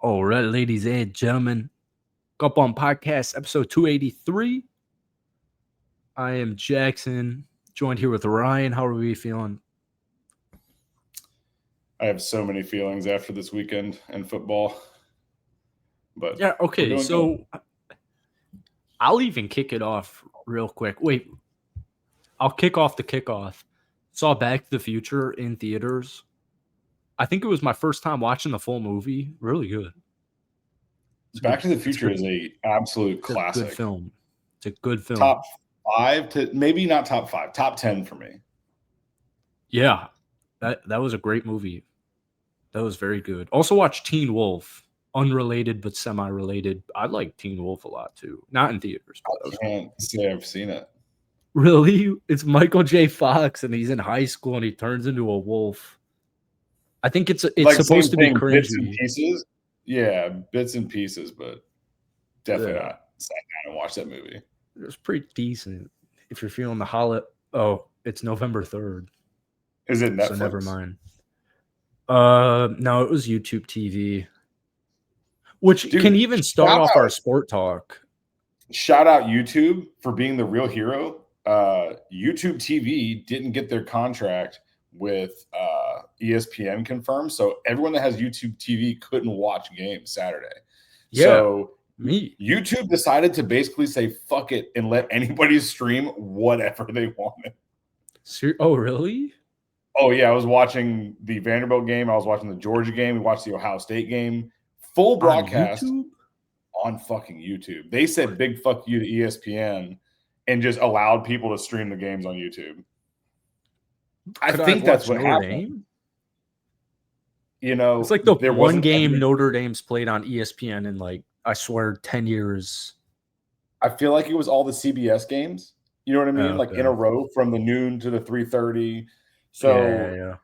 All right, ladies and gentlemen, Golfballing Podcast, episode 283. I am Jackson, joined here with Ryan. How are we feeling? I have so many feelings after this weekend in football, but Yeah, we're okay, doing so I'll even kick it off real quick. Wait, I'll kick off the kickoff. Saw Back to the Future in theaters. I think it was my first time watching the full movie. Really good. good. Back to the Future is a absolute It's a classic. good film. It's a good film. Top 5 to maybe not top 5, top 10 for me. Yeah, that was a great movie. That was very good. Also watched Teen Wolf. Unrelated but semi-related. I like Teen Wolf a lot too. Not in theaters. I can't say I've seen it. Really? It's Michael J. Fox, and he's in high school, and he turns into a wolf. I think it's Like supposed to be cringy. Bits and pieces. Yeah, bits and pieces, but definitely not sat down and watched that movie. It was pretty decent. If you're feeling the holiday, it's November 3rd. Is it Netflix? So never mind. No, it was YouTube TV. Which can even start off our sport talk. Shout out YouTube for being the real hero. YouTube TV didn't get their contract with ESPN confirmed, so everyone that has YouTube TV couldn't watch games Saturday. Yeah, so YouTube decided to basically say fuck it and let anybody stream whatever they wanted. Oh, really? Oh yeah, I was watching the Vanderbilt game. I was watching the Georgia game. We watched the Ohio State game. Full broadcast on fucking YouTube. They said big fuck you to ESPN and just allowed people to stream the games on YouTube. I think that's what happened. You know, it's like the one game Notre Dame's played on ESPN in, like, I swear, 10 years. I feel like it was all the CBS games. You know what I mean? Like in a row from the noon to the 3:30. So yeah.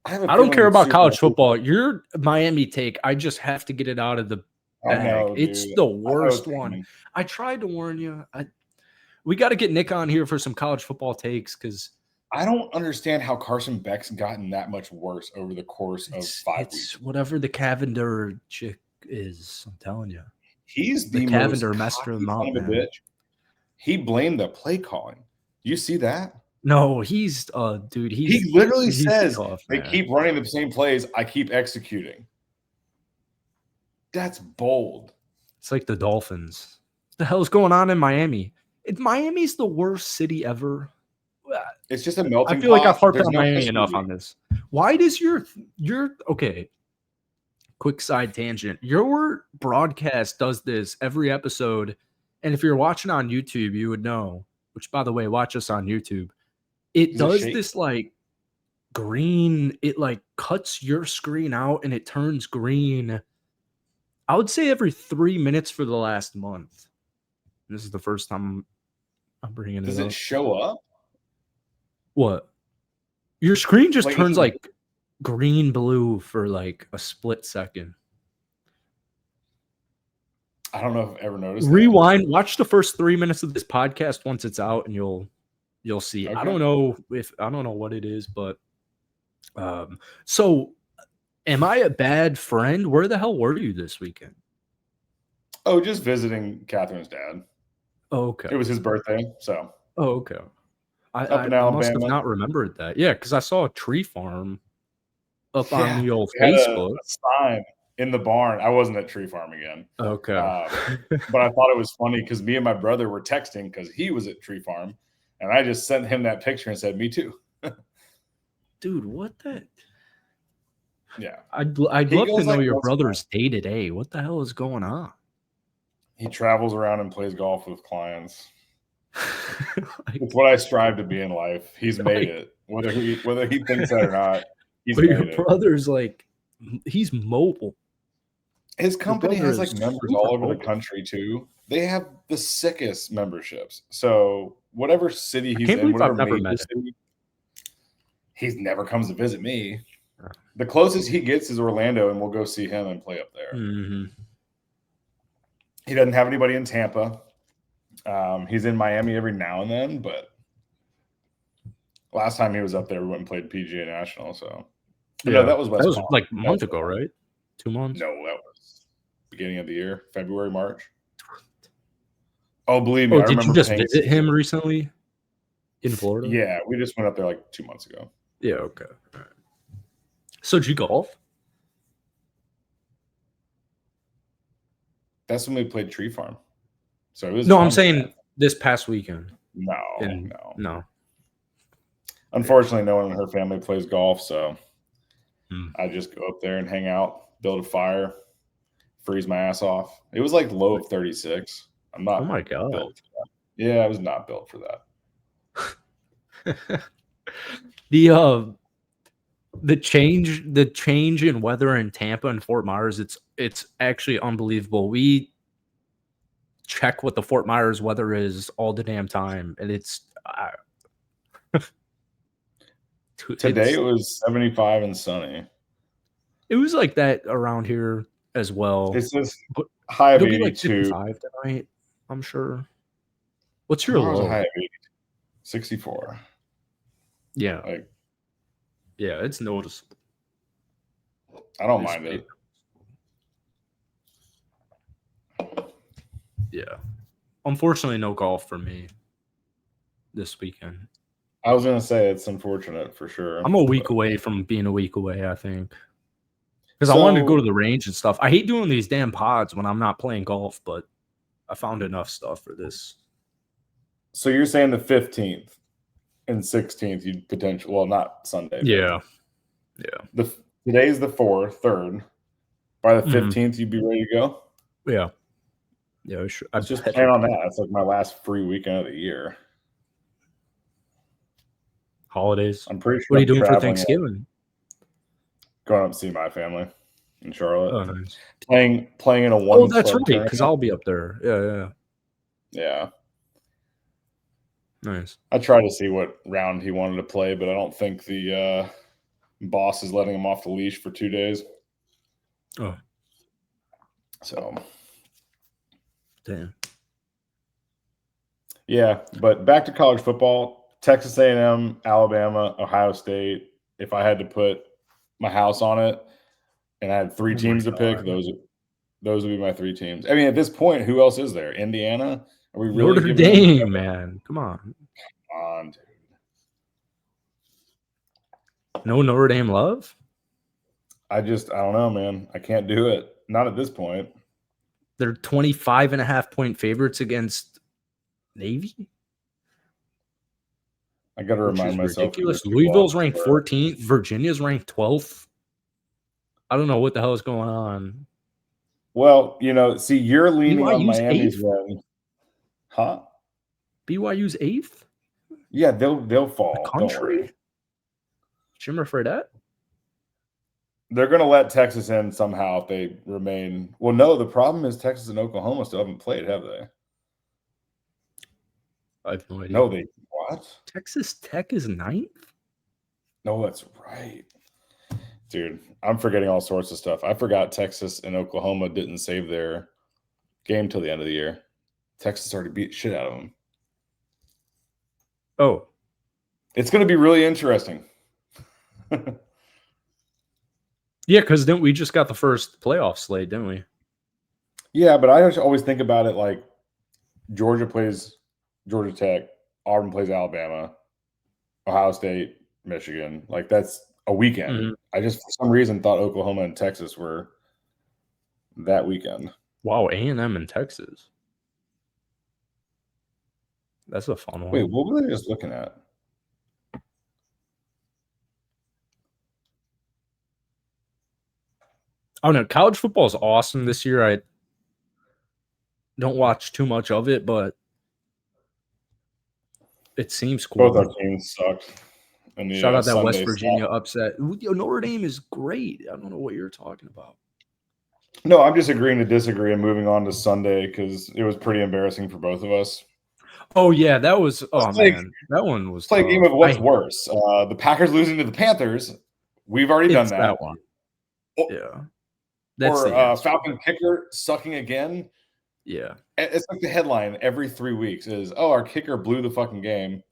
I don't care about college football. Your Miami take, I just have to get it out of the bag. It's the worst one. I tried to warn you. We got to get Nick on here for some college football takes because I don't understand how Carson Beck's gotten that much worse over the course of 5 weeks. It's whatever the Cavender chick is. I'm telling you, he's the Cavender master of a bitch. He blamed the play calling. You see that? No, he's dude. He literally says they keep running the same plays. I keep executing. That's bold. It's like the Dolphins. What the hell's going on in Miami? Miami's the worst city ever. It's just a melting pot. I feel like I've harped on Miami enough on this. Why does your okay? Quick side tangent. Your broadcast does this every episode, and if you're watching on YouTube, you would know. Which, by the way, watch us on YouTube. It does this like green. It like cuts your screen out and it turns green. I would say every 3 minutes for the last month. This is the first time I'm bringing it up. Does it show up? What? Your screen just turns like green blue for like a split second. I don't know if I've ever noticed. Rewind. Watch the first 3 minutes of this podcast once it's out, and you'll see. Okay. I don't know what it is, but so am I a bad friend? Where the hell were you this weekend? Oh, just visiting Catherine's dad. Oh, okay. It was his birthday, so. Oh, okay. I must have not remembered that. Yeah, because I saw a tree farm up on the old Facebook. A sign in the barn. I wasn't at Tree Farm again. Okay. But I thought it was funny because me and my brother were texting because he was at Tree Farm. And I just sent him that picture and said, me too. Dude, what the? Yeah. I'd love to know your brother's day-to-day. What the hell is going on? He travels around and plays golf with clients. It's what I strive to be in life. He's made it. Whether he thinks that or not, he's made it. Your brother's like, he's mobile. His company has like members all over the country too. They have the sickest memberships. So whatever city he's in, whatever major city, he's never comes to visit me. The closest he gets is Orlando, and we'll go see him and play up there. Mm-hmm. He doesn't have anybody in Tampa. He's in Miami every now and then, but last time he was up there, we went and played PGA National. So yeah, that was like a month ago, right? 2 months? No, that was beginning of the year, February, March. Oh, believe me, I did remember you just paying visit him recently in Florida? Yeah, we just went up there like 2 months ago. Yeah, okay. All right. So did you golf? That's when we played Tree Farm. So it was No, fun I'm saying stuff. this past weekend. No. No. Unfortunately, no one in her family plays golf, so Hmm. I just go up there and hang out, build a fire, freeze my ass off. It was like low of 36. I'm not Oh my God. built for that. Yeah, I was not built for that. The change in weather in Tampa and Fort Myers, it's actually unbelievable. We check what the Fort Myers weather is all the damn time, and Today it was 75 and sunny. It was like that around here as well. It's just high of It'll be 82. like 55 tonight, I'm sure. What's your Tomorrow's low? a high of 80, 64. Yeah. Like, yeah, it's noticeable. I don't mind it. Yeah. Unfortunately, no golf for me this weekend. I was going to say it's unfortunate for sure. I'm a week away from being a week away, I think. Because I wanted to go to the range and stuff. I hate doing these damn pods when I'm not playing golf, but I found enough stuff for this. So you're saying the 15th and 16th you'd potentially, well, not Sunday. Yeah. Today's the 3rd. By the 15th, you'd be ready to go? Yeah. Yeah, sure. Let's just plan on that. That's like my last free weekend of the year. Holidays. I'm pretty sure. What are you doing for Thanksgiving? Going up to see my family in Charlotte. Oh, nice. Playing in a one. Oh, that's right, because I'll be up there. Yeah. Nice. I tried to see what round he wanted to play, but I don't think the boss is letting him off the leash for 2 days. Oh. So. Damn. Yeah, but back to college football. Texas A&M, Alabama, Ohio State. If I had to put my house on it and I had 3 teams to pick, those would be my 3 teams. I mean, at this point, who else is there? Indiana? Are we really Notre Dame, man? Come on. Come on, dude. No Notre Dame love? I don't know, man. I can't do it. Not at this point. They're 25.5-point favorites against Navy? I got to remind myself. Ridiculous. Louisville's ranked 14th. Virginia's ranked 12th. I don't know what the hell is going on. Well, see, you're leaning on BYU's Miami's 8th? win. Huh? BYU's 8th? Yeah, they'll fall. The country? Jimmer Fredette? They're going to let Texas in somehow if they remain. Well, no, the problem is Texas and Oklahoma still haven't played, have they? I have no idea. No, they what? Texas Tech is 9th? No, that's right. Dude, I'm forgetting all sorts of stuff. I forgot Texas and Oklahoma didn't save their game till the end of the year. Texas already beat shit out of them. Oh. It's going to be really interesting. Yeah, because we just got the first playoff slate, didn't we? Yeah, but I always think about it like Georgia plays Georgia Tech, Auburn plays Alabama, Ohio State, Michigan. Like, that's a weekend. Mm-hmm. I just, for some reason, thought Oklahoma and Texas were that weekend. Wow, A&M and Texas. That's a fun one. Wait, what were they just looking at? Oh, no, college football is awesome this year. I don't watch too much of it, but it seems cool. Both our teams sucked. Shout out that Sunday West Virginia upset. Notre Dame is great. I don't know what you're talking about. No, I'm just agreeing to disagree and moving on to Sunday because it was pretty embarrassing for both of us. Oh, yeah, that was – oh, man. That one was tough. It's like a game of what's worse. The Packers losing to the Panthers. We've already done that. That one. Oh, yeah. That's Falcon kicker sucking again. Yeah. It's like the headline every 3 weeks is, oh, our kicker blew the fucking game.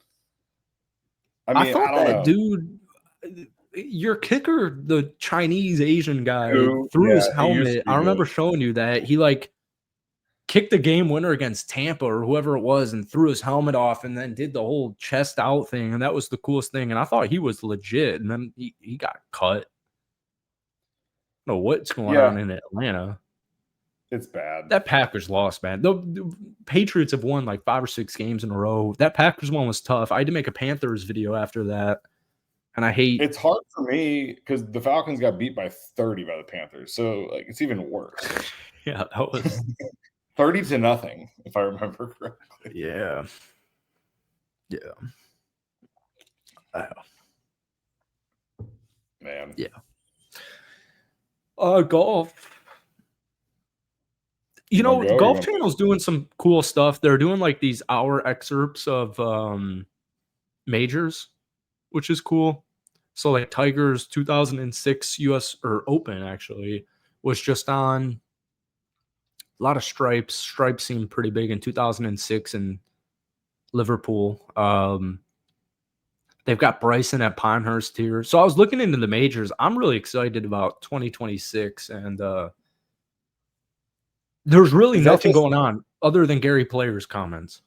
I mean, I thought don't that know. dude your kicker, the Chinese Asian guy, Who? threw his Yeah, he used to helmet. be I remember good. showing you that he like kicked the game winner against Tampa or whoever it was and threw his helmet off and then did the whole chest out thing. And that was the coolest thing. And I thought he was legit. And then he got cut. I don't know what's going on in Atlanta. It's bad. That Packers loss, man. The Patriots have won like 5 or 6 games in a row. That Packers one was tough. I had to make a Panthers video after that. And I hate it's hard for me because the Falcons got beat by 30 by the Panthers. So like it's even worse. Yeah, that was 30-0, if I remember correctly. Yeah. Yeah. Man. Yeah. Golf. You know, Golf Channel's doing some cool stuff. They're doing like these hour excerpts of majors, which is cool. So like Tiger's 2006 US or Open actually was just on. A lot of stripes. Stripes seemed pretty big in 2006 in Liverpool. They've got Bryson at Pinehurst here. So I was looking into the majors. I'm really excited about 2026 and there's really nothing going on other than Gary Player's comments.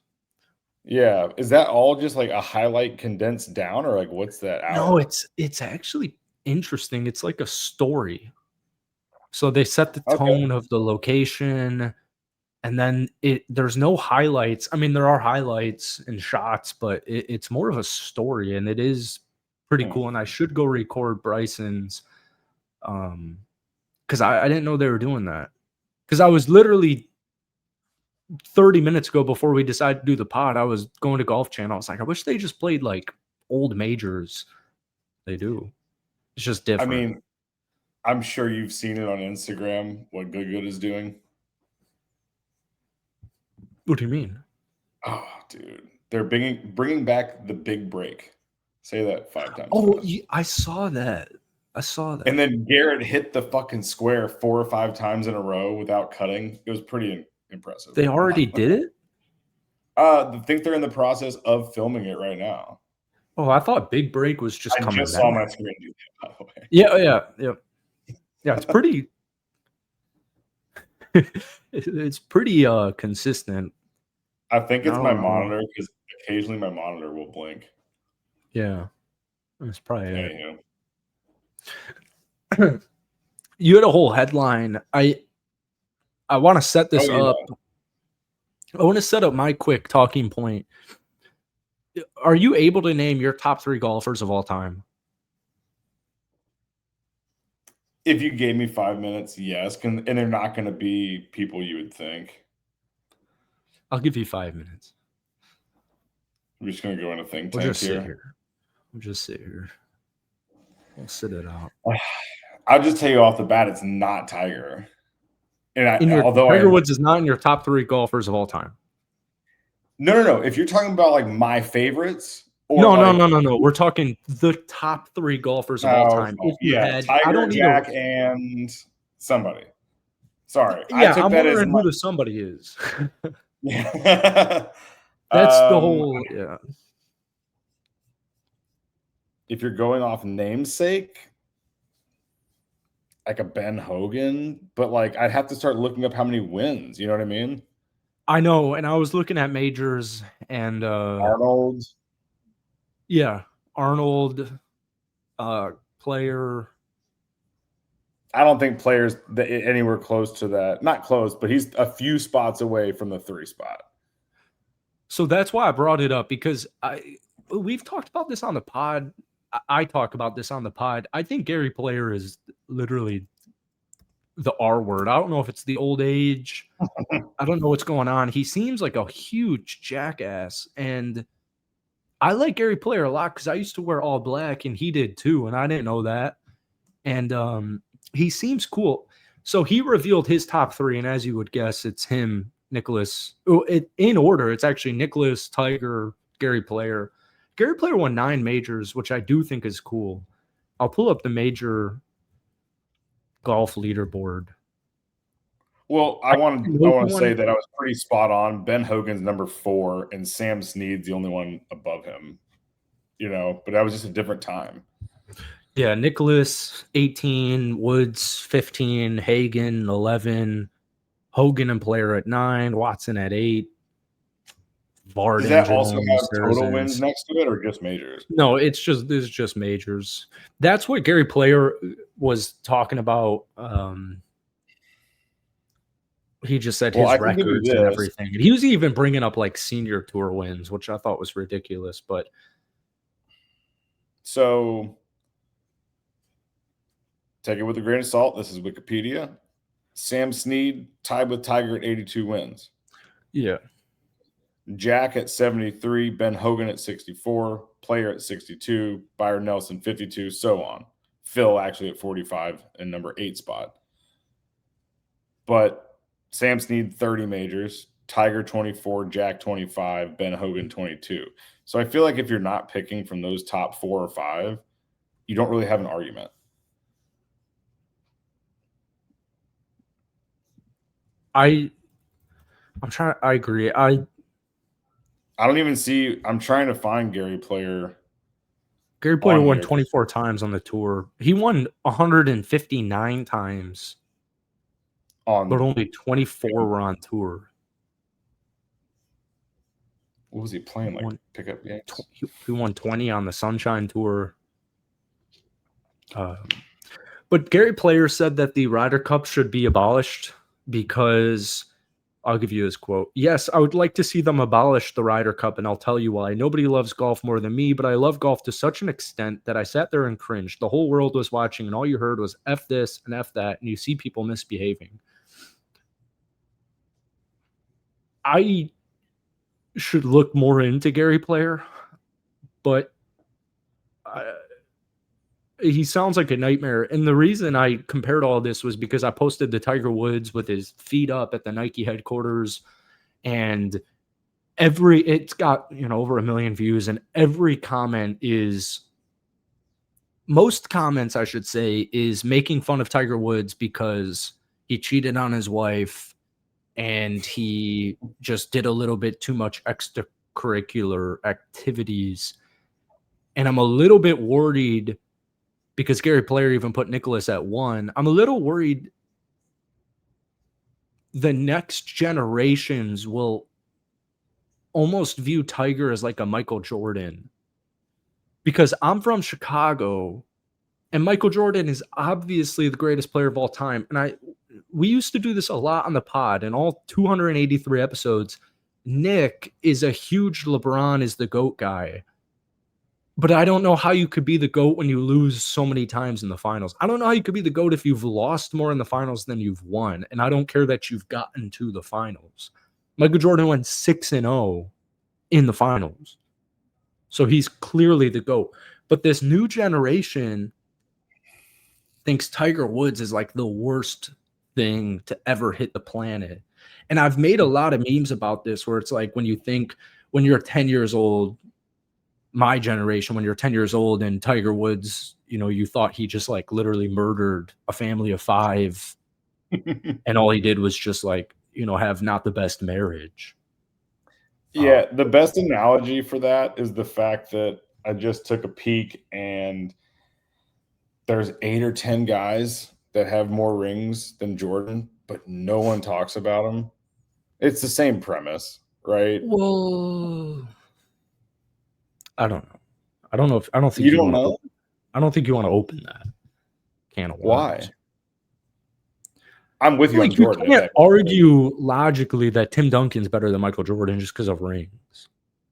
Yeah. Is that all just like a highlight condensed down or like what's that hour? No, it's actually interesting. It's like a story. So they set the tone of the location and then there's no highlights. I mean, there are highlights and shots, but it's more of a story and it is pretty cool. And I should go record Bryson's because I didn't know they were doing that. Because I was literally 30 minutes ago before we decided to do the pod, I was going to Golf Channel. I was like, I wish they just played like old majors. They do. It's just different. I mean, I'm sure you've seen it on Instagram, what Good is doing. What do you mean? Oh, dude. They're bringing back the big break. Say that 5 times. Oh, I saw that. And then Garrett hit the fucking square 4 or 5 times in a row without cutting. It was pretty impressive. They already did it? I think they're in the process of filming it right now. Oh, I thought Big Break was just coming. I just saw my screen do that, by the way. Yeah, it's pretty it's pretty consistent. I think it's my monitor because occasionally my monitor will blink. Yeah. That's probably it. You had a whole headline. I want to set this up. I want to set up my quick talking point. Are you able to name your top 3 golfers of all time? If you gave me 5 minutes, yes. And they're not going to be people you would think. I'll give you 5 minutes. We're just going to go in a think tank We'll just sit here. We'll sit it out. I'll just tell you off the bat, it's not Tiger. And Tiger Woods is not in your top 3 golfers of all time. No. If you're talking about like my favorites, no. We're talking the top 3 golfers of all time. Tiger, Jack, and somebody. Sorry, yeah, I'm wondering who the somebody is. Yeah, that's the whole. Yeah. If you're going off namesake, like a Ben Hogan, but like I'd have to start looking up how many wins. You know what I mean? I know, and I was looking at majors and Arnold. Yeah, Arnold, Player. I don't think Player's anywhere close to that. Not close, but he's a few spots away from the 3 spot. So that's why I brought it up because we've talked about this on the pod. I talk about this on the pod. I think Gary Player is literally the R word. I don't know if it's the old age. I don't know what's going on. He seems like a huge jackass. And I like Gary Player a lot because I used to wear all black and he did too. And I didn't know that. And he seems cool. So he revealed his top 3. And as you would guess, it's him, Nicholas. In order, it's actually Nicholas, Tiger, Gary Player. Gary Player won 9 majors, which I do think is cool. I'll pull up the major golf leaderboard. Well, I want to say that I was pretty spot on. Ben Hogan's number 4, and Sam Snead's the only one above him. You know, but that was just a different time. Yeah, Nicholas 18, Woods 15, Hagen 11, Hogan and Player at 9, Watson at 8, Does Varden, that also Jones, have total wins Sarazen's. next to it, or just majors? No, it's just majors. That's what Gary Player was talking about. He just said Well, his I can give you records and this. everything. And he was even bringing up like senior tour wins, which I thought was ridiculous. But So take it with a grain of salt. This is Wikipedia. Sam Snead tied with Tiger at 82 wins. yeah. Jack at 73, Ben Hogan at 64, Player at 62, Byron Nelson 52, so on. Phil actually at 45 and number 8 spot. But Sam Snead 30 majors, Tiger 24, Jack 25, Ben Hogan 22. So I feel like if you're not picking from those top 4 or 5, you don't really have an argument. I agree. I don't even see. I'm trying to find Gary Player. Gary Player won 24 times on the tour. He won 159 times, but only 24 were on tour. What was he playing? Like pickup games? He won 20 on the Sunshine Tour. But Gary Player said that the Ryder Cup should be abolished because I'll give you his quote. Yes, I would like to see them abolish the Ryder Cup, and I'll tell you why. Nobody loves golf more than me, but I love golf to such an extent that I sat there and cringed. The whole world was watching, and all you heard was F this and F that, and you see people misbehaving. I should look more into Gary Player, but he sounds like a nightmare. And the reason I compared all this was because I posted the Tiger Woods with his feet up at the Nike headquarters, and it's got, over 1 million views, and most comments, I should say, is making fun of Tiger Woods because he cheated on his wife and he just did a little bit too much extracurricular activities. And I'm a little bit worried because Gary Player even put Nicholas at 1. I'm a little worried the next generations will almost view Tiger as like a Michael Jordan, because I'm from Chicago and Michael Jordan is obviously the greatest player of all time. And we used to do this a lot on the pod, and all 283 episodes, Nick is a huge LeBron is the GOAT guy. But I don't know how you could be the GOAT when you lose so many times in the finals. I don't know how you could be the GOAT if you've lost more in the finals than you've won. And I don't care that you've gotten to the finals. Michael Jordan went 6-0 in the finals. So he's clearly the GOAT. But this new generation thinks Tiger Woods is like the worst thing to ever hit the planet. And I've made a lot of memes about this where it's like when you're 10 years old, my generation, when you're 10 years old and Tiger Woods, you thought he just like literally murdered a family of 5 and all he did was just like, have not the best marriage. Yeah, the best analogy for that is the fact that I just took a peek and there's 8 or 10 guys that have more rings than Jordan, but no one talks about them. It's the same premise, right? Well, I don't know. I don't think you don't know. I don't think you want to open that can of worms. Why? I'm with you on Jordan. You can't argue logically that Tim Duncan's better than Michael Jordan just because of rings.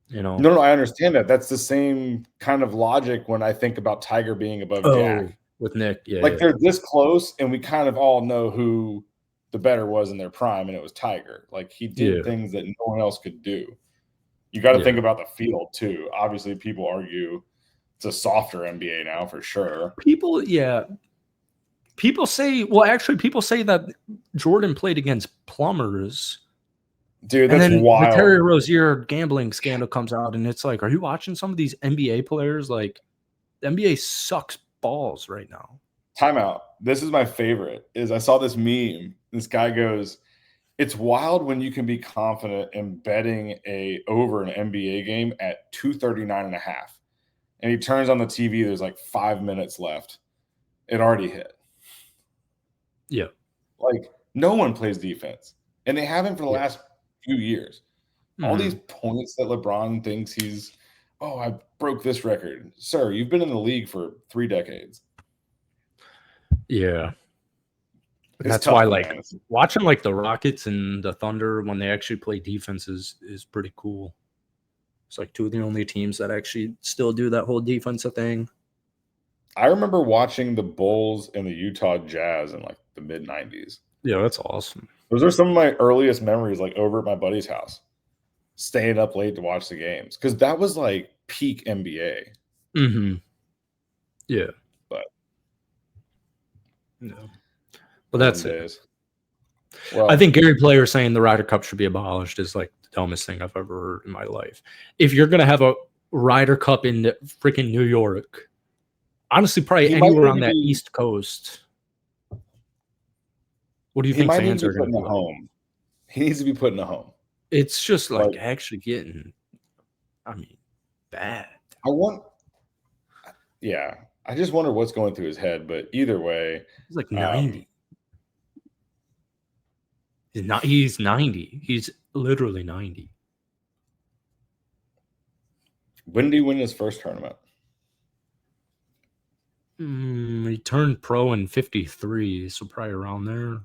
No, I understand that. That's the same kind of logic when I think about Tiger being above Jack. With Nick, yeah. Like they're this close, and we kind of all know who the better was in their prime, and it was Tiger. Like he did things that no one else could do. You got to think about the field too. Obviously, people argue it's a softer NBA now for sure. People say that Jordan played against plumbers. Dude, that's wild. The Terry Rozier gambling scandal comes out, and it's like, are you watching some of these NBA players? Like, the NBA sucks balls right now. Timeout. This is my favorite. I saw this meme. This guy goes, "It's wild when you can be confident in betting over an NBA game at 239.5." and he turns on the TV. There's like 5 minutes left. It already hit. Yeah. Like, no one plays defense, and they haven't for the last few years. All these points that LeBron thinks I broke this record. Sir, you've been in the league for 3 decades. Yeah. That's why, like, watching like the Rockets and the Thunder when they actually play defense is pretty cool. It's like two of the only teams that actually still do that whole defensive thing. I remember watching the Bulls and the Utah Jazz in like the mid 90s. Yeah, that's awesome. Those are some of my earliest memories, like over at my buddy's house, staying up late to watch the games, because that was like peak NBA. Yeah. But no. But that's it. Well, I think Gary Player saying the Ryder Cup should be abolished is like the dumbest thing I've ever heard in my life. If you're gonna have a Ryder Cup in freaking New York, honestly, probably anywhere on that East Coast, what do you think fans are going to do? Home. He needs to be put in a home. It's just like actually getting, bad. I just wonder what's going through his head. But either way, he's like 90. He's 90. He's literally 90. When did he win his first tournament? He turned pro in 53, so probably around there.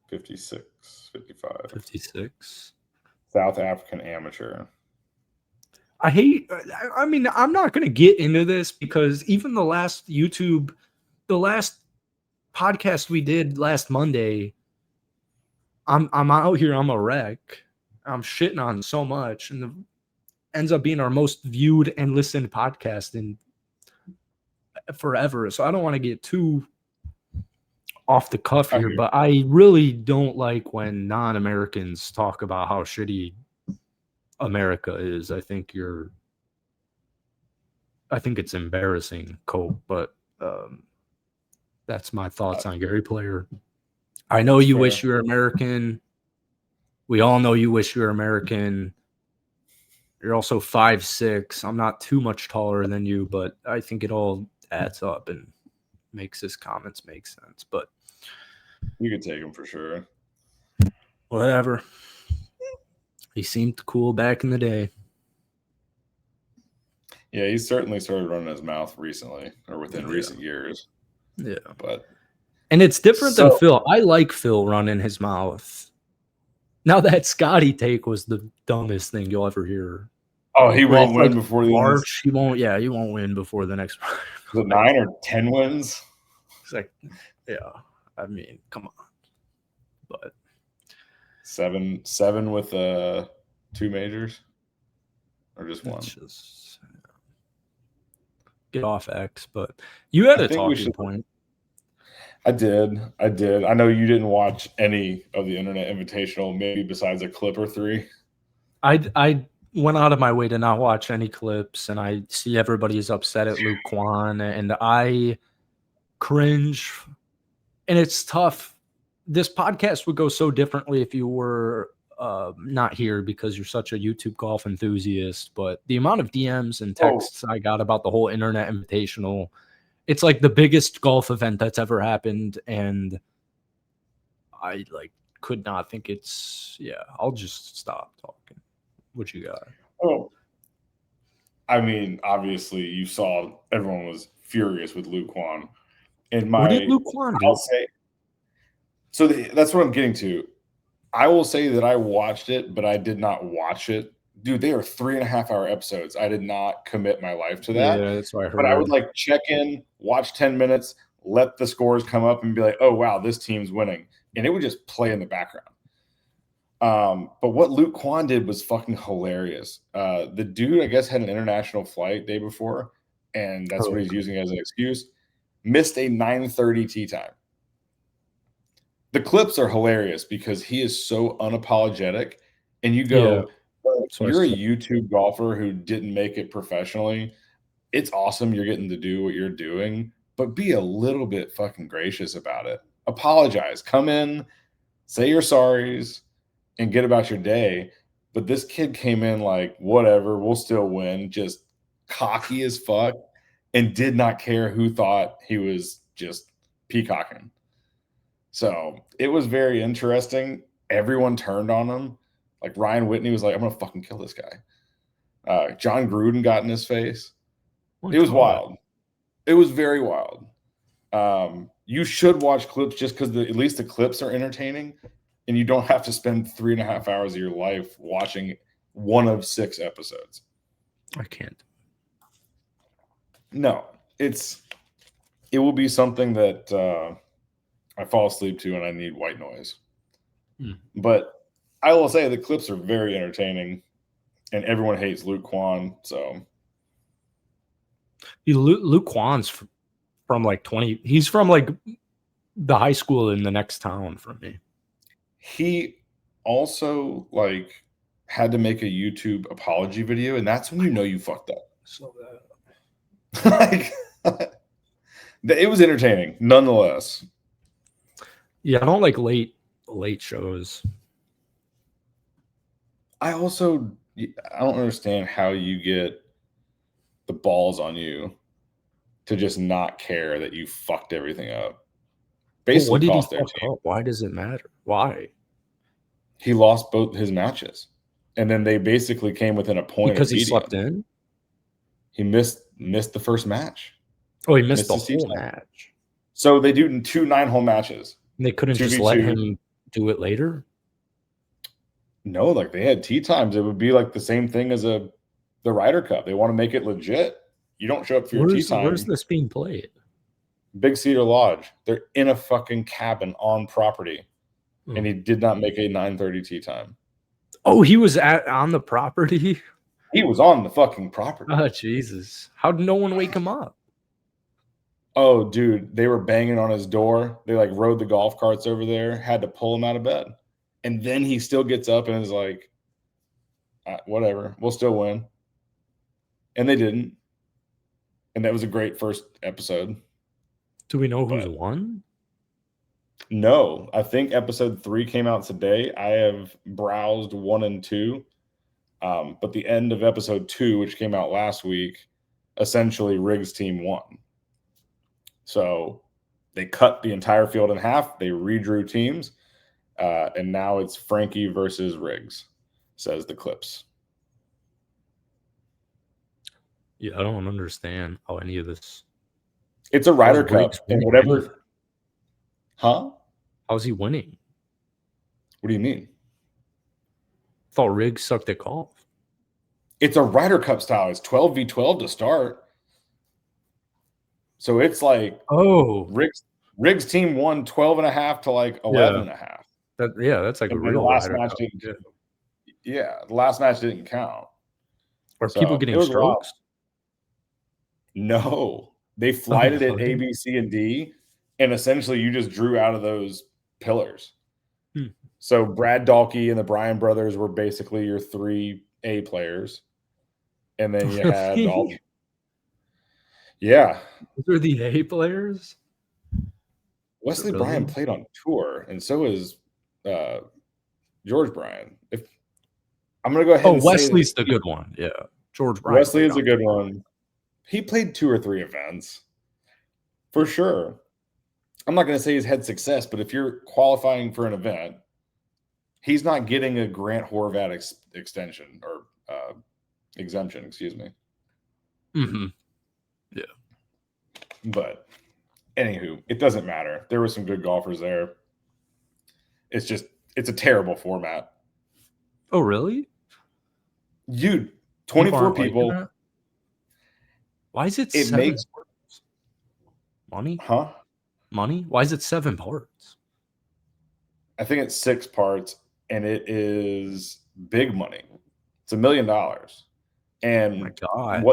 56, 55. 56. South African amateur. I'm not going to get into this because even the last podcast we did last Monday, I'm out here, I'm a wreck. I'm shitting on so much, and it ends up being our most viewed and listened podcast in forever. So I don't want to get too off the cuff here, but I really don't like when non-Americans talk about how shitty America is. I think it's embarrassing, Cope, but that's my thoughts on Gary Player. I know you wish you were American. We all know you wish you were American. You're also 5'6". I'm not too much taller than you, but I think it all adds up and makes his comments make sense. But you could take him for sure. Whatever. He seemed cool back in the day. Yeah, he's certainly started running his mouth recently, or within recent years. Yeah. And it's different than Phil. I like Phil running his mouth. Now that Scotty take was the dumbest thing you'll ever hear. Oh, he won't win before the March. He won't win before the next. Was it 9 or 10 wins? It's like, yeah. Come on. But 7 with 2 majors, or just one. Get off X. But you had a talking point. I did. I know you didn't watch any of the Internet Invitational, maybe besides a clip or 3. I went out of my way to not watch any clips, and I see everybody's upset at Luke Kwon, and I cringe. And it's tough. This podcast would go so differently if you were not here because you're such a YouTube golf enthusiast. But the amount of DMs and texts I got about the whole Internet Invitational, it's like the biggest golf event that's ever happened, and I could not think it's I'll just stop talking. What you got? Oh, obviously you saw everyone was furious with Luke Kwon. What did Luke Kwon do? So that's what I'm getting to. I will say that I watched it, but I did not watch it. Dude, they are 3.5-hour episodes. I did not commit my life to that. Yeah, that's what I heard. But I would check in, watch 10 minutes, let the scores come up, and be like, oh, wow, this team's winning. And it would just play in the background. But what Luke Kwon did was fucking hilarious. The dude, I guess, had an international flight day before, and that's what he's using as an excuse. Missed a 9:30 tee time. The clips are hilarious because he is so unapologetic, and you go, you're a YouTube golfer who didn't make it professionally. It's awesome you're getting to do what you're doing, but be a little bit fucking gracious about it. Apologize. Come in, say your sorries, and get about your day. But this kid came in like, whatever, we'll still win, just cocky as fuck, and did not care who thought he was just peacocking. So it was very interesting. Everyone turned on him. Like Ryan Whitney was like, I'm going to fucking kill this guy. John Gruden got in his face. It was wild. It was very wild. You should watch clips just because at least the clips are entertaining, and you don't have to spend 3.5 hours of your life watching one of 6 episodes. I can't. No, it will be something that I fall asleep to, and I need white noise. But I will say the clips are very entertaining, and everyone hates Luke Kwon. So Luke Kwon's from like 20. He's from like the high school in the next town from me. He also like had to make a YouTube apology video, and that's when you know you fucked up. So like it was entertaining nonetheless. Yeah, I don't like late shows. I don't understand how you get the balls on you to just not care that you fucked everything up. Basically, what did cost he their fuck team. up? Why does it matter? Why? He lost both his matches, and then they basically came within a point because of he beating slept him. in. He missed the first match. Oh, he missed the whole match. So they do 2 9-hole matches. And they couldn't just let him do it later? No, like they had tee times. It would be like the same thing as the Ryder Cup. They want to make it legit. You don't show up for your tee time. Where's this being played? Big Cedar Lodge. They're in a fucking cabin on property. And he did not make a 9:30 tee time. Oh, he was on the property? He was on the fucking property. Oh, Jesus. How did no one wake him up? Oh, dude, they were banging on his door. They like rode the golf carts over there, had to pull him out of bed. And then he still gets up and is like, whatever, we'll still win. And they didn't. And that was a great first episode. Do we know who's won? No, I think episode 3 came out today. I have browsed 1 and 2. But the end of episode 2, which came out last week, essentially Riggs' team won. So they cut the entire field in half. They redrew teams. And now it's Frankie versus Riggs, says the clips. Yeah, I don't understand how any of this. It's a Ryder Cup. And whatever. Huh? How's he winning? What do you mean? I thought Riggs sucked at golf. It's a Ryder Cup style. It's 12v12 to start. So it's like, Riggs' team won 12.5 to like 11.5. That's like a real last match didn't. Yeah, the last match didn't count. Are people getting strokes? No, they flighted it A, B, C, and D, and essentially you just drew out of those pillars. So Brad Dahlke and the Bryan brothers were basically your 3 A players, and then you had all. Yeah, those are the A players. Wesley Bryan played on tour, and so is George Bryan. If I'm going to go ahead. And Wesley's the good one. Yeah, George Bryan. Wesley is a good one. He played 2 or 3 events for sure. I'm not going to say he's had success, but if you're qualifying for an event, he's not getting a Grant Horvat extension or exemption. Excuse me. Yeah. But anywho, it doesn't matter. There were some good golfers there. It's a terrible format. Oh, really? Dude, 24 people. Why is it 7 parts? Money? Huh? Money? Why is it 7 parts? I think it's 6 parts, and it is big money. It's $1 million. And my God.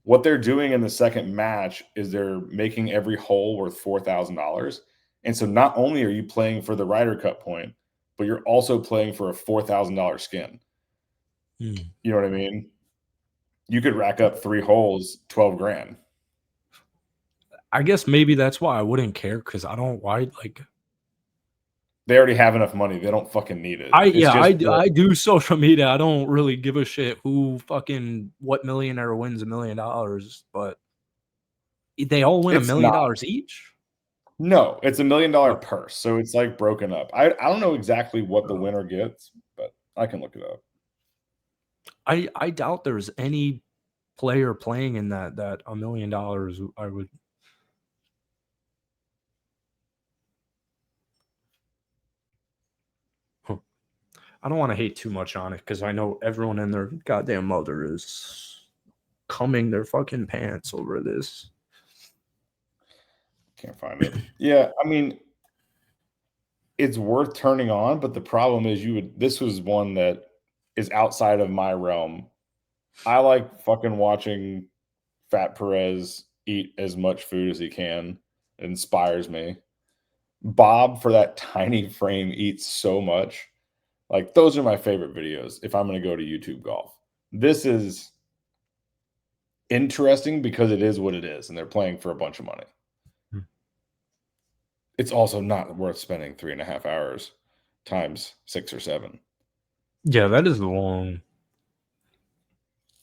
What they're doing in the second match is they're making every hole worth $4,000. And so not only are you playing for the Ryder Cup point, but you're also playing for a $4,000 skin. You know what I mean? You could rack up 3 holes, $12,000. I guess maybe that's why I wouldn't care, because I don't They already have enough money. They don't fucking need it. I do social media. I don't really give a shit what millionaire wins $1 million, but they all win $1 million each. No, it's $1 million purse, so it's like broken up. I don't know exactly what the winner gets, but I can look it up. I doubt there's any player playing in that $1 million. I would. I don't want to hate too much on it because I know everyone and their goddamn mother is cumming their fucking pants over this. Can't find it. Yeah, I mean, it's worth turning on, but the problem is this was one that is outside of my realm. I like fucking watching Fat Perez eat as much food as he can. It inspires me. Bob, for that tiny frame, eats so much. Like, those are my favorite videos if I'm going to go to YouTube golf. This is interesting because it is what it is, and they're playing for a bunch of money. It's also not worth spending 3.5 hours times 6 or 7. Yeah, that is long.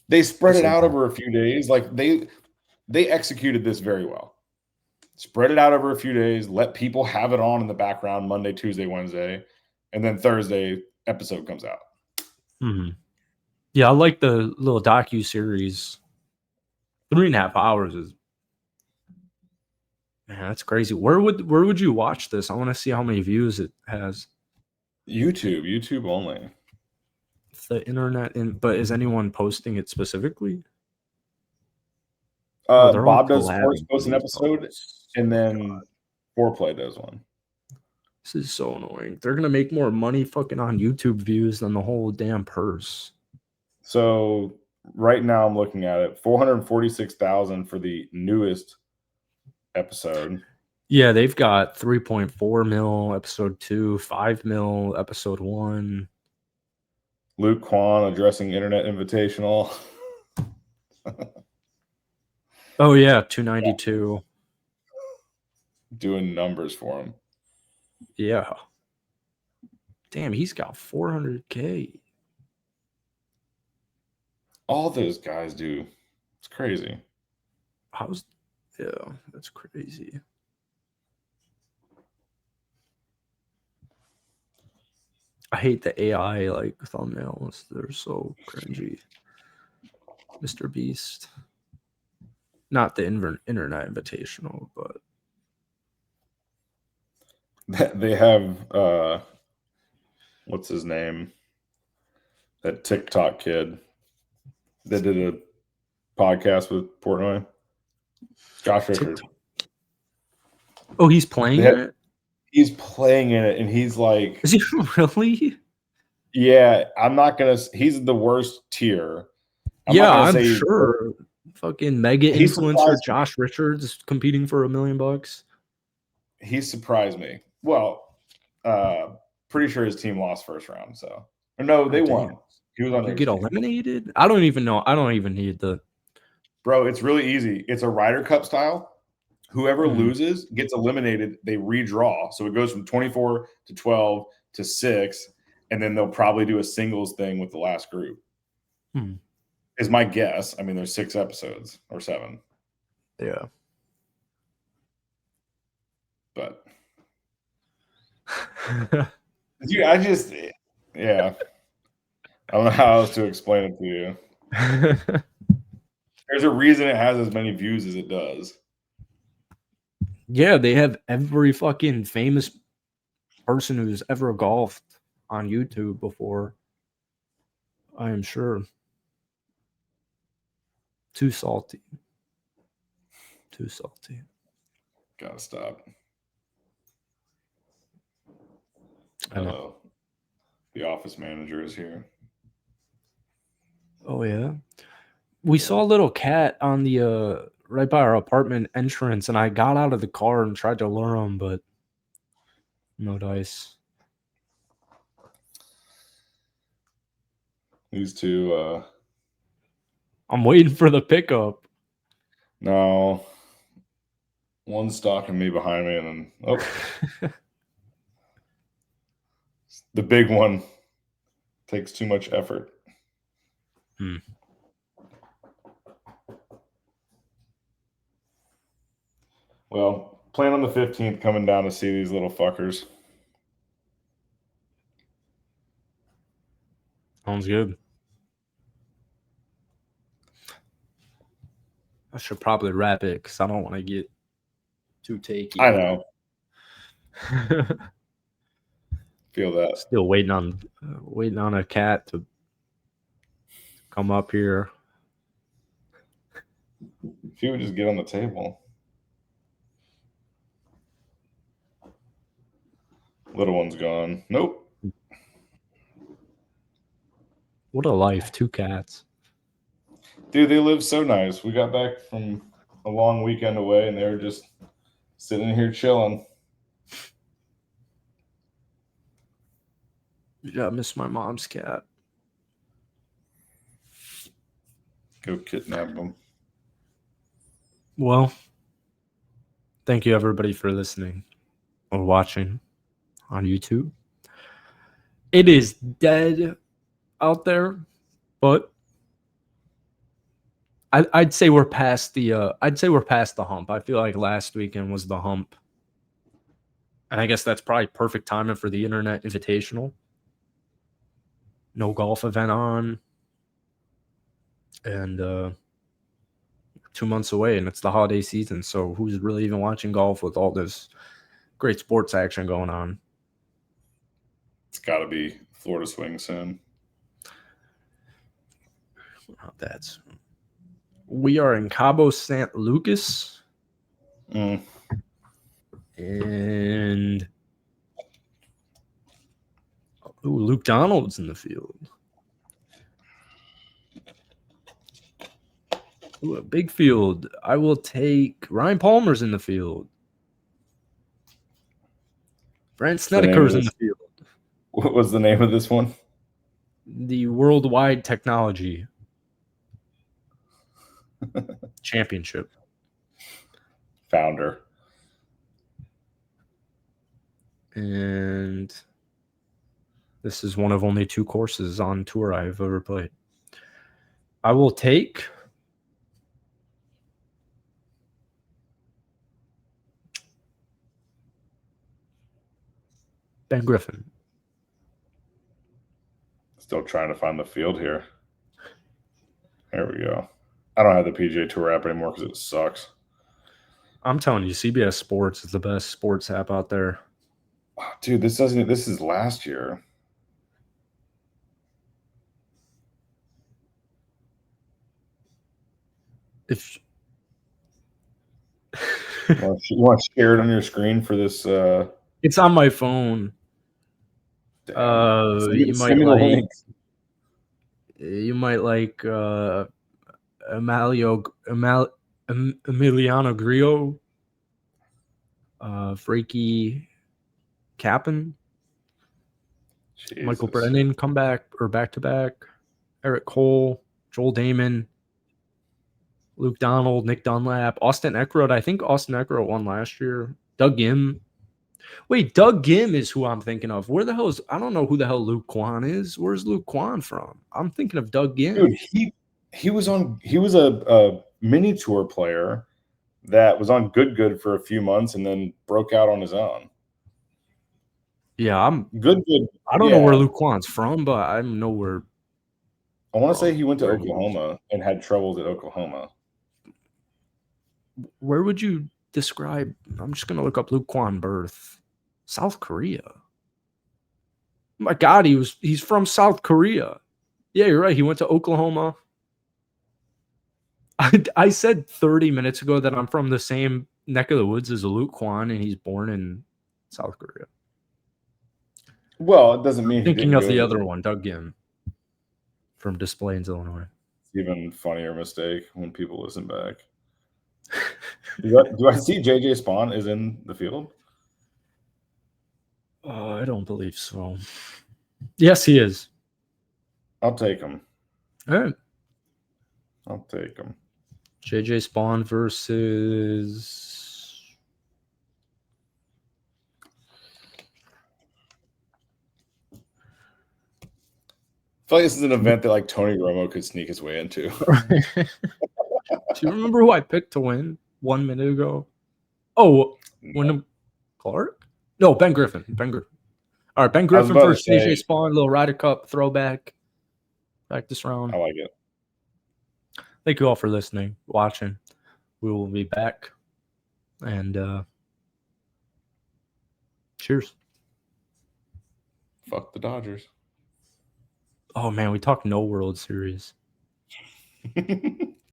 They spread it out over a few days. Like, they executed this very well. Spread it out over a few days. Let people have it on in the background Monday, Tuesday, Wednesday, and then Thursday episode comes out. Mm-hmm. Yeah, I like the little docu-series. 3.5 hours is, man, that's crazy. Where would you watch this? I want to see how many views it has. YouTube only. The internet, but is anyone posting it specifically? Bob does sports post an episode, and then Foreplay does one. This is so annoying. They're gonna make more money fucking on YouTube views than the whole damn purse. So right now I'm looking at it, 446,000 for the newest episode. Yeah, they've got 3.4 mil episode 2, 5 mil episode 1. Luke Kwon addressing Internet Invitational. Oh yeah, 292. Doing numbers for him. Yeah. Damn, he's got 400K. All those guys do. It's crazy. Yeah, that's crazy. I hate the AI like thumbnails. They're so cringy. Mr. Beast. Not the Internet Invitational, but they have what's his name? That TikTok kid that did a podcast with Portnoy. Josh Richard. Oh, he's playing it? He's playing in it, and he's like, is he really? Yeah, I'm not gonna. He's the worst tier. I'm sure. Fucking mega influencer Josh Richards competing for $1 million. He surprised me. Well, pretty sure his team lost first round. So, or no, they won. He was on. You get eliminated? I don't even know. I don't even need the. Bro, it's really easy. It's a Ryder Cup style. Whoever loses gets eliminated. They redraw, so it goes from 24 to 12 to 6, and then they'll probably do a singles thing with the last group. Is my guess. I mean, there's 6 episodes or 7. Yeah. But dude, I don't know how else to explain it to you. There's a reason it has as many views as it does. Yeah, they have every fucking famous person who's ever golfed on YouTube before. I am sure. Too salty. Too salty. Gotta stop. I know. The office manager is here. Oh yeah. We saw a little cat on the right by our apartment entrance, and I got out of the car and tried to lure him, but no dice. These two I'm waiting for the pickup. No. One's stalking me behind me, and then The big one takes too much effort. Well, plan on the 15th coming down to see these little fuckers. Sounds good. I should probably wrap it because I don't want to get too takey. I know. Feel that. Still waiting on a cat to come up here. If you would just get on the table. Little one's gone. Nope. What a life. 2 cats. Dude, they live so nice. We got back from a long weekend away and they were just sitting here chilling. Yeah, I miss my mom's cat. Go kidnap them. Well, thank you everybody for listening or watching on YouTube. It is dead out there, but I'd say we're past the hump. I feel like last weekend was the hump. And I guess that's probably perfect timing for the Internet Invitational. No golf event on. And 2 months away, and it's the holiday season. So who's really even watching golf with all this great sports action going on? It's got to be Florida swing soon. We are in Cabo San Lucas. And Luke Donald's in the field. A big field. I will take Ryan Palmer's in the field. Brent Snedeker's in the field. What was the name of this one? The Worldwide Technology Championship. Founder. And this is one of only 2 courses on tour I've ever played. I will take Ben Griffin. Still trying to find the field here. There we go. I don't have the PGA Tour app anymore because it sucks. I'm telling you, CBS Sports is the best sports app out there. Oh, dude, this is last year. If you want to share it on your screen for this? It's on my phone. You might like Emiliano Grillo, Frankie Capin, Michael Brennan come back or back to back, Eric Cole, Joel Damon, Luke Donald, Nick Dunlap, Austin Eckroyd. I think Austin Eckroyd won last year. Doug Gim. Wait, Doug Gim is who I'm thinking of. Where the hell is? I don't know who the hell Luke Kwon is. Where's Luke Kwon from? I'm thinking of Doug Gim. Dude, he was a mini tour player that was on Good for a few months and then broke out on his own. Yeah, I'm Good. I don't know where Luke Kwon's from, but I know where. I want to say he went to Oklahoma and had troubles at Oklahoma. Where would you describe? I'm just gonna look up Luke Kwon birth. South Korea. Oh my God, he's from South Korea. Yeah, you're right. He went to Oklahoma. I said 30 minutes ago that I'm from the same neck of the woods as Luke Kwon, and he's born in South Korea. Well, it doesn't mean thinking of the other one, Doug Gim from Des Plaines, Illinois. It's even funnier mistake when people listen back. Do I see JJ Spawn is in the field? I don't believe so. Yes, he is. I'll take him. All right. I'll take him. JJ Spawn versus feel like this is an event that like Tony Romo could sneak his way into. Do you remember who I picked to win 1 minute ago? Oh, Wyndham Clark? No, Ben Griffin. All right, Ben Griffin versus CJ Spawn, little Ryder Cup throwback practice round. I like it. Thank you all for listening, watching. We will be back. And cheers. Fuck the Dodgers. Oh, man, we talked no World Series.